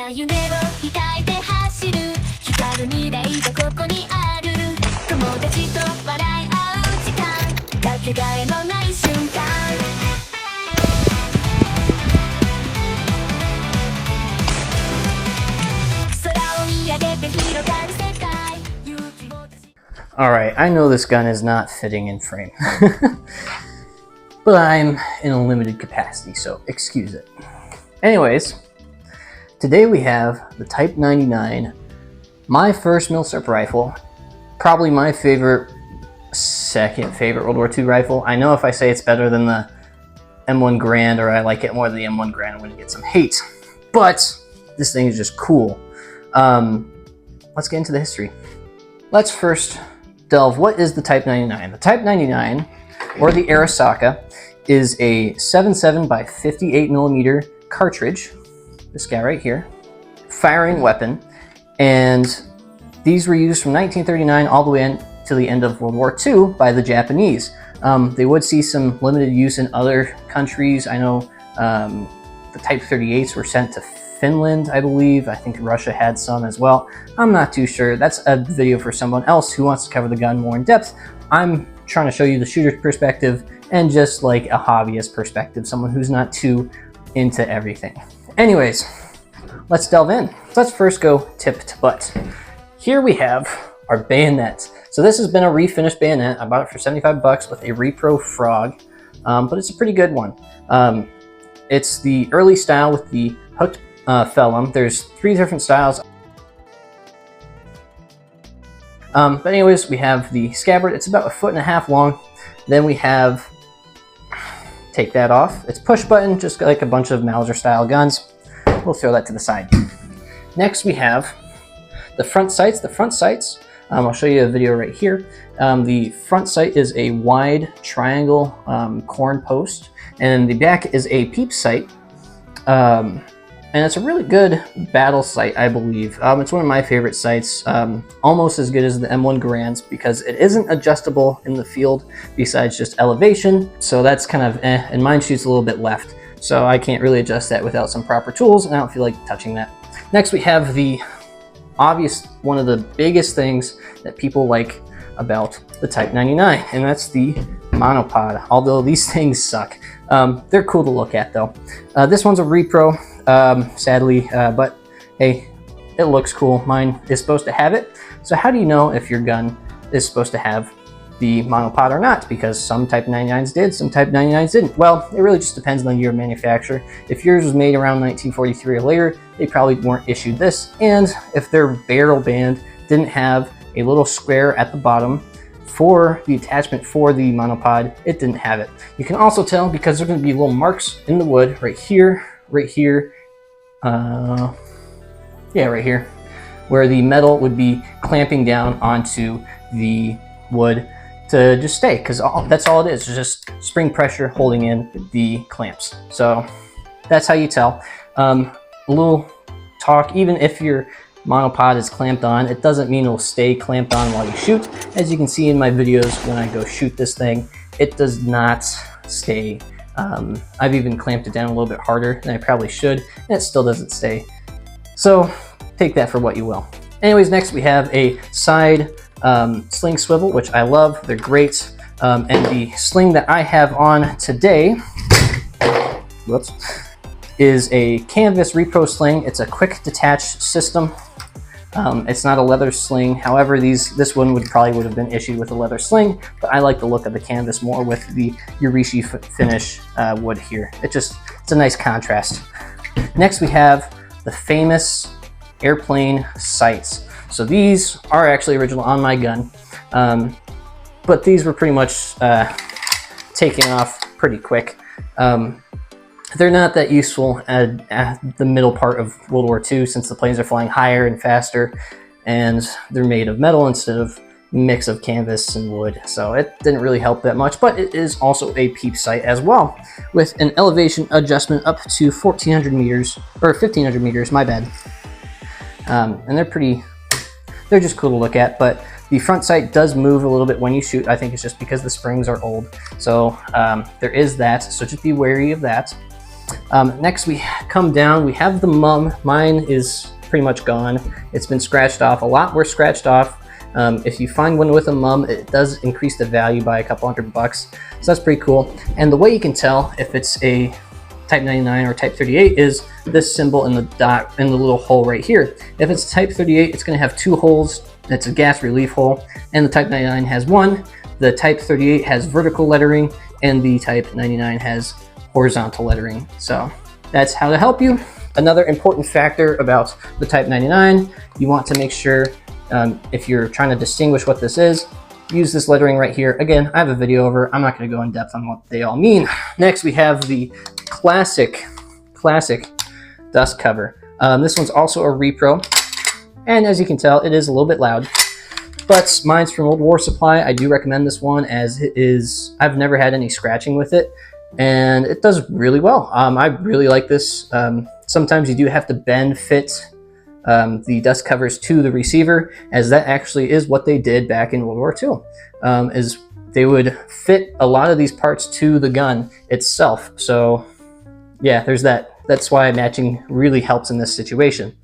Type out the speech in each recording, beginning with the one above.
な夢を抱いて走る光る未来がここにある友達と笑い合う時間かけがえのない瞬間空を見上げて広がる世界 Alright, I know this gun is not fitting in frame, but I'm in a limited capacity, so excuse it. Anyways, today we have the Type 99, my first milsurp rifle, probably my second favorite World War II rifle. I know if I say it's better than the M1 Garand or I like it more than the M1 Garand, I'm going to get some hate, but this thing is just cool. Let's get into the history. Let's first delve, what is the Type 99? The Type 99, or the Arisaka, is a 7.7 by 58 millimeter cartridge, this guy right here, firing weapon, and these were used from 1939 all the way to the end of World War II by the Japanese. They would see some limited use in other countries. I know the Type 38s were sent to Finland, I believe. I think Russia had some as well. I'm not too sure. That's a video for someone else who wants to cover the gun more in depth. I'm trying to show you the shooter's perspective and just like a hobbyist perspective, someone who's not too into everything. Anyways, let's delve in. Let's first go tip to butt. Here we have our bayonet. So this has been a refinished bayonet. I bought it for 75 bucks with a repro frog, but it's a pretty good one. It's the early style with the hooked vellum. There's 3 different styles. But anyways, we have the scabbard. It's about 1.5 feet long. Then we have, take that off. It's push button, just like a bunch of Mauser style guns. We'll throw that to the side. Next we have the front sights. The front sights, I'll show you a video right here. The front sight is a wide triangle corn post, and the back is a peep sight. And it's a really good battle sight, I believe. It's one of my favorite sights, almost as good as the M1 Garands because it isn't adjustable in the field besides just elevation. So that's kind of and mine shoots a little bit left. So I can't really adjust that without some proper tools, and I don't feel like touching that. Next we have the obvious, one of the biggest things that people like about the Type 99, and that's the monopod, although these things suck. They're cool to look at though. This one's a repro, sadly, but hey, it looks cool. Mine is supposed to have it. So how do you know if your gun is supposed to have the monopod or not? Because some Type 99s did, some Type 99s didn't. Well, it really just depends on the year of manufacture. If yours was made around 1943 or later, they probably weren't issued this. And if their barrel band didn't have a little square at the bottom for the attachment for the monopod, it didn't have it. You can also tell because there's going to be little marks in the wood right here, right here, yeah, right here, where the metal would be clamping down onto the wood to just stay, because that's all it is, just spring pressure holding in the clamps. So that's how you tell. A little talk, even if your monopod is clamped on, it doesn't mean it'll stay clamped on while you shoot. As you can see in my videos, when I go shoot this thing, it does not stay. I've even clamped it down a little bit harder than I probably should, and it still doesn't stay. So take that for what you will. Anyways, next we have a side sling swivel, which I love. They're great. And the sling that I have on today, whoops, is a canvas repro sling. It's a quick detach system. It's not a leather sling. However, this one would have been issued with a leather sling, but I like the look of the canvas more with the Urishi finish wood here. It's a nice contrast. Next we have the famous airplane sights. So these are actually original on my gun, but these were pretty much taken off pretty quick. They're not that useful at the middle part of World War II since the planes are flying higher and faster, and they're made of metal instead of mix of canvas and wood. So it didn't really help that much, but it is also a peep sight as well, with an elevation adjustment up to 1,400 meters, or 1,500 meters, my bad. And they're just cool to look at, but the front sight does move a little bit when you shoot. I think it's just because the springs are old. So there is that, so just be wary of that. Next we come down, we have the mum. Mine is pretty much gone. It's been scratched off. A lot were scratched off. If you find one with a mum, it does increase the value by a couple $100, so that's pretty cool. And the way you can tell if it's a Type 99 or Type 38 is this symbol in the dot in the little hole right here. If it's Type 38, it's going to have 2 holes. That's a gas relief hole, and the Type 99 has 1. The Type 38 has vertical lettering, and the Type 99 has horizontal lettering. So that's how to help you. Another important factor about the Type 99, you want to make sure if you're trying to distinguish what this is, use this lettering right here. Again, I have a video over. I'm not going to go in depth on what they all mean. Next, we have the classic dust cover. This one's also a repro, and as you can tell, it is a little bit loud. But mine's from Old War Supply. I do recommend this one as it is. I've never had any scratching with it, and it does really well. I really like this. Sometimes you do have to bend fit the dust covers to the receiver, as that actually is what they did back in World War II. Is they would fit a lot of these parts to the gun itself. So yeah, there's that. That's why matching really helps in this situation.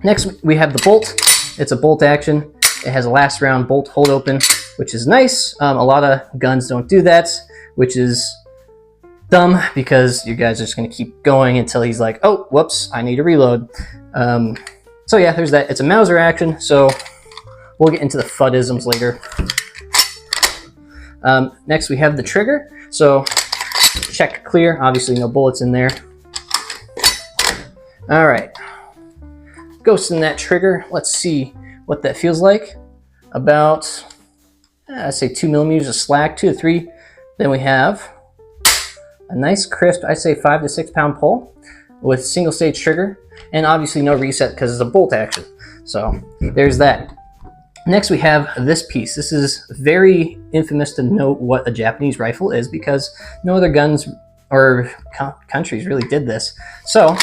Next, we have the bolt. It's a bolt action. It has a last round bolt hold open, which is nice. A lot of guns don't do that, which is dumb because you guys are just going to keep going until he's like, oh, whoops, I need to reload. So yeah, there's that. It's a Mauser action, so we'll get into the Fuddisms later. Next, we have the trigger. So check clear. Obviously, no bullets in there. All right. Ghost in that trigger. Let's see what that feels like. About, I say 2 millimeters of slack, 2 to 3. Then we have a nice crisp, I say 5 to 6 pound pull with single stage trigger, and obviously no reset because it's a bolt action. So there's that. Next we have this piece. This is very infamous to note what a Japanese rifle is because no other guns or countries really did this. So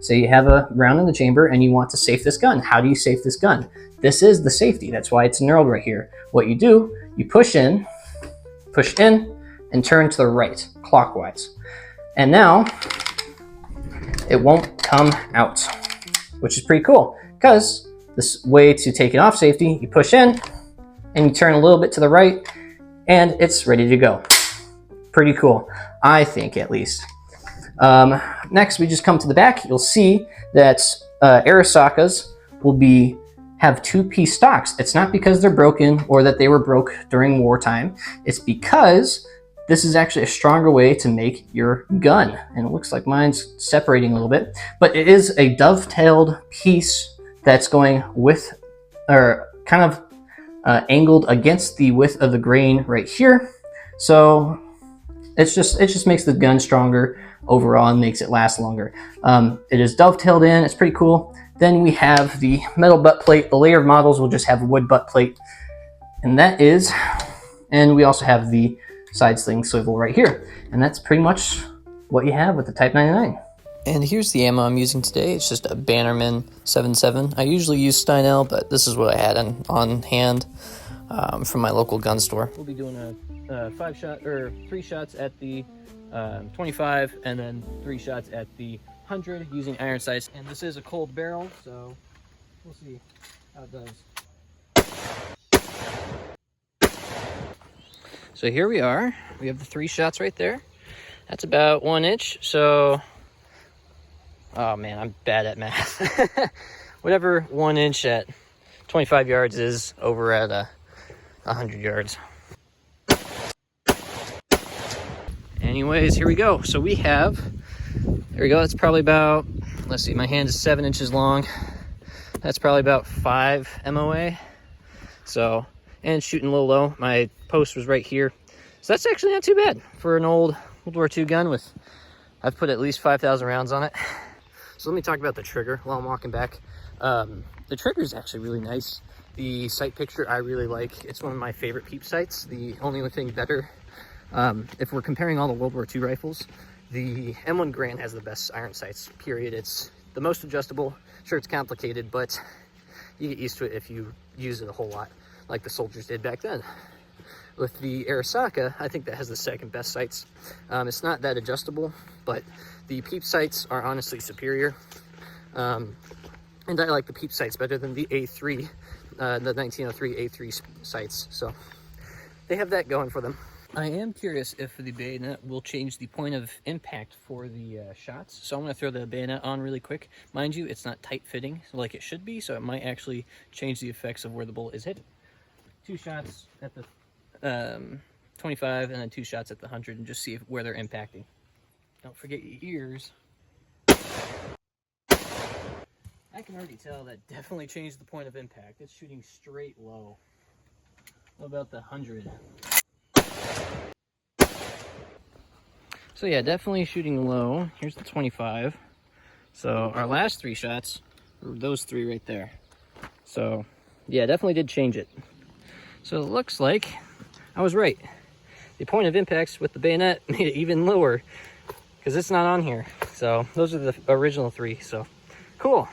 you have a round in the chamber and you want to safe this gun. How do you safe this gun? This is the safety. That's why it's knurled right here. What you do, you push in, and turn to the right, clockwise. And now, it won't come out, which is pretty cool, because this way to take it off safety, you push in, and you turn a little bit to the right, and it's ready to go. Pretty cool, I think, at least. Next, we just come to the back. You'll see that Arisakas will have 2-piece stocks. It's not because they're broken or that they were broke during wartime. It's because this is actually a stronger way to make your gun. And it looks like mine's separating a little bit, but it is a dovetailed piece that's going with, or kind of angled against the width of the grain right here. So it just makes the gun stronger overall and makes it last longer. It is dovetailed in, it's pretty cool. Then we have the metal butt plate. The later models will just have a wood butt plate, and we also have the side sling swivel right here. And that's pretty much what you have with the Type 99. And here's the ammo I'm using today. It's just a Bannerman 7.7. I usually use Steinel, but this is what I had on hand from my local gun store. We'll be doing a 3 shots at the 25, and then 3 shots at the 100 using iron sights. And this is a cold barrel, so we'll see how it does. So here we are. We have the 3 shots right there. That's about 1 inch. So, oh man, I'm bad at math. Whatever 1 inch at 25 yards is over at 100 yards. Anyways, here we go. So we have, there we go. That's probably about, let's see, my hand is 7 inches long. That's probably about 5 MOA. So, and shooting a little low. My post was right here. So that's actually not too bad for an old World War II gun with, I've put at least 5,000 rounds on it. So let me talk about the trigger while I'm walking back. The trigger is actually really nice. The sight picture I really like. It's one of my favorite peep sights. The only thing better, if we're comparing all the World War II rifles, the M1 Garand has the best iron sights, period. It's the most adjustable. Sure, it's complicated, but you get used to it if you use it a whole lot, like the soldiers did back then. With the Arisaka, I think that has the second best sights. It's not that adjustable, but the peep sights are honestly superior. And I like the peep sights better than the A3, the 1903 A3 sights. So they have that going for them. I am curious if the bayonet will change the point of impact for the shots. So I'm going to throw the bayonet on really quick. Mind you, it's not tight fitting like it should be, so it might actually change the effects of where the bullet is hitting. 2 shots at the 25 and then 2 shots at the 100 and just see where they're impacting. Don't forget your ears. I can already tell that definitely changed the point of impact. It's shooting straight low. What about the 100? So yeah, definitely shooting low. Here's the 25. So our last 3 shots were those 3 right there. So yeah, definitely did change it. So it looks like I was right. The point of impacts with the bayonet made it even lower because it's not on here. So those are the original 3. So cool.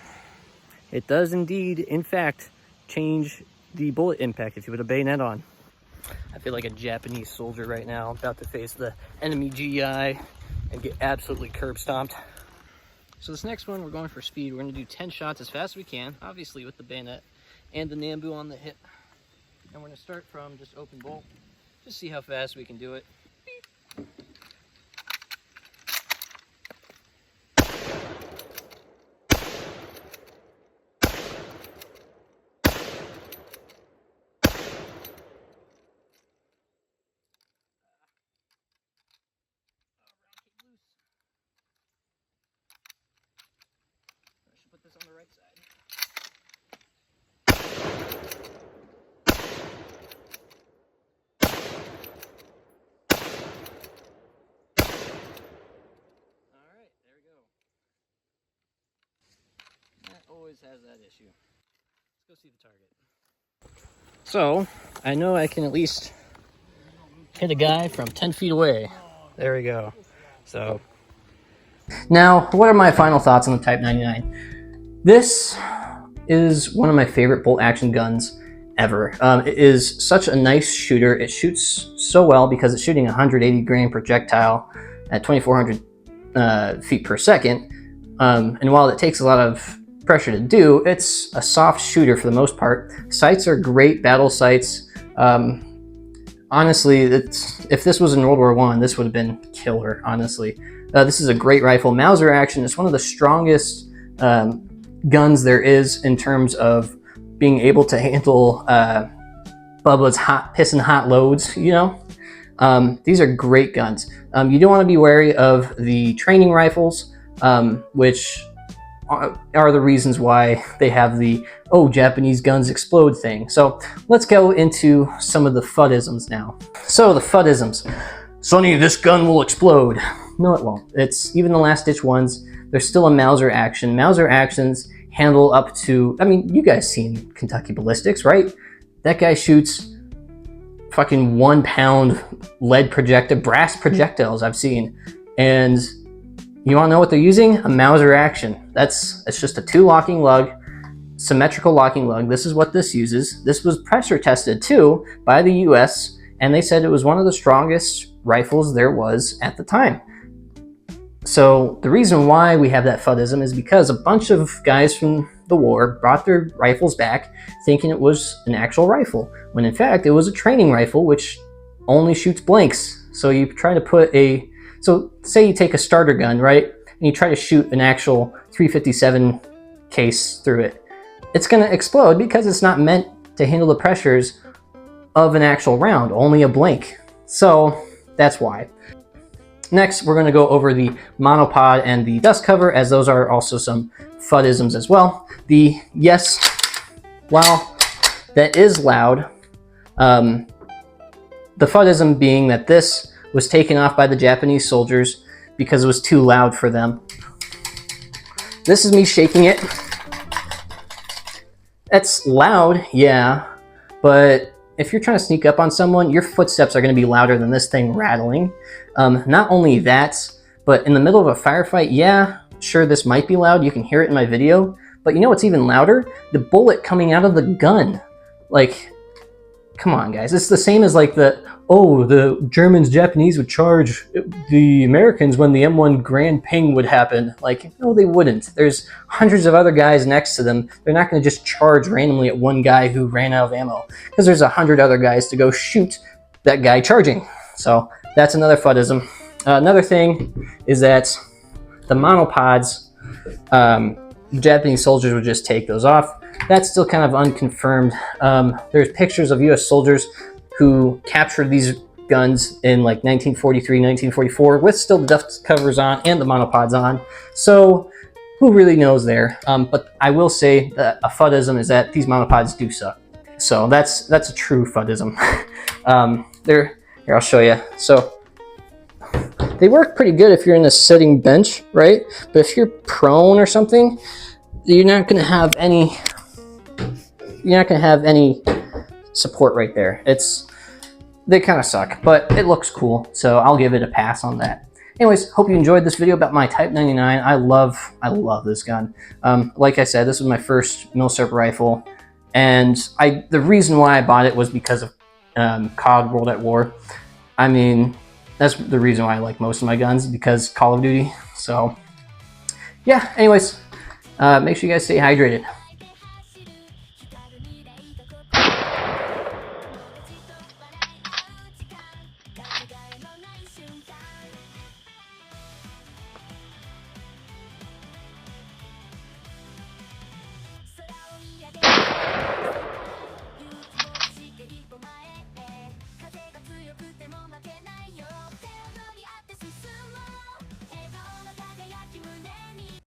It does indeed, in fact, change the bullet impact if you put a bayonet on. I feel like a Japanese soldier right now, about to face the enemy GI and get absolutely curb stomped. So this next one, we're going for speed. We're going to do 10 shots as fast as we can, obviously with the bayonet and the Nambu on the hip. And we're going to start from just open bolt, just see how fast we can do it. Beep. I should put this on the right side. Alright, there we go. That always has that issue. Let's go see the target. So, I know I can at least hit a guy from 10 feet away. There we go. So, Now, what are my final thoughts on the Type 99? This is one of my favorite bolt action guns ever. It is such a nice shooter. It shoots so well because it's shooting a 180 grain projectile at 2,400 feet per second. And while it takes a lot of pressure to do, it's a soft shooter for the most part. Sights are great battle sights. Honestly, if this was in World War I, this would have been killer, honestly. This is a great rifle. Mauser action is one of the strongest guns there is in terms of being able to handle Bubba's pissing hot loads, you know? These are great guns. You do want to be wary of the training rifles, which are the reasons why they have the, oh, Japanese guns explode thing. So let's go into some of the Fuddisms now. So the Fuddisms. Sonny, this gun will explode. No, it won't. It's even the last ditch ones. There's still a Mauser action. Mauser actions handle up to, I mean, you guys seen Kentucky Ballistics, right? That guy shoots fucking 1 pound lead brass projectiles I've seen. And you want to know what they're using? A Mauser action. It's just a 2 locking lug, symmetrical locking lug. This is what this uses. This was pressure tested too by the US, and they said it was one of the strongest rifles there was at the time. So the reason why we have that Fuddism is because a bunch of guys from the war brought their rifles back thinking it was an actual rifle, when in fact it was a training rifle which only shoots blanks. So you try to put so say you take a starter gun, right, and you try to shoot an actual 357 case through it. It's going to explode because it's not meant to handle the pressures of an actual round, only a blank. So that's why. Next, we're going to go over the monopod and the dust cover, as those are also some Fuddisms as well. Yes, while that is loud, the Fuddism being that this was taken off by the Japanese soldiers because it was too loud for them. This is me shaking it. It's loud, yeah, but if you're trying to sneak up on someone, your footsteps are going to be louder than this thing rattling. Not only that, but in the middle of a firefight, yeah, sure, this might be loud. You can hear it in my video, but you know what's even louder? The bullet coming out of the gun. Like, come on, guys. It's the same as like the Germans, Japanese would charge the Americans when the M1 Grand Ping would happen. Like, no, they wouldn't. There's hundreds of other guys next to them. They're not going to just charge randomly at one guy who ran out of ammo, because there's 100 other guys to go shoot that guy charging. So that's another Fuddism. Another thing is that the monopods, Japanese soldiers would just take those off. That's still kind of unconfirmed. There's pictures of US soldiers who captured these guns in like 1943, 1944 with still the dust covers on and the monopods on. So who really knows there? But I will say that a Fuddism is that these monopods do suck. So that's a true Fuddism. Here, I'll show you. So they work pretty good if you're in a sitting bench, right? But if you're prone or something, you're not going to have any support right there. They kind of suck, but it looks cool, so I'll give it a pass on that. Anyways, hope you enjoyed this video about my Type 99. I love this gun. Like I said, this was my first milsurp rifle, and the reason why I bought it was because of COD World at War. I mean, that's the reason why I like most of my guns, because Call of Duty. So yeah, anyways, make sure you guys stay hydrated.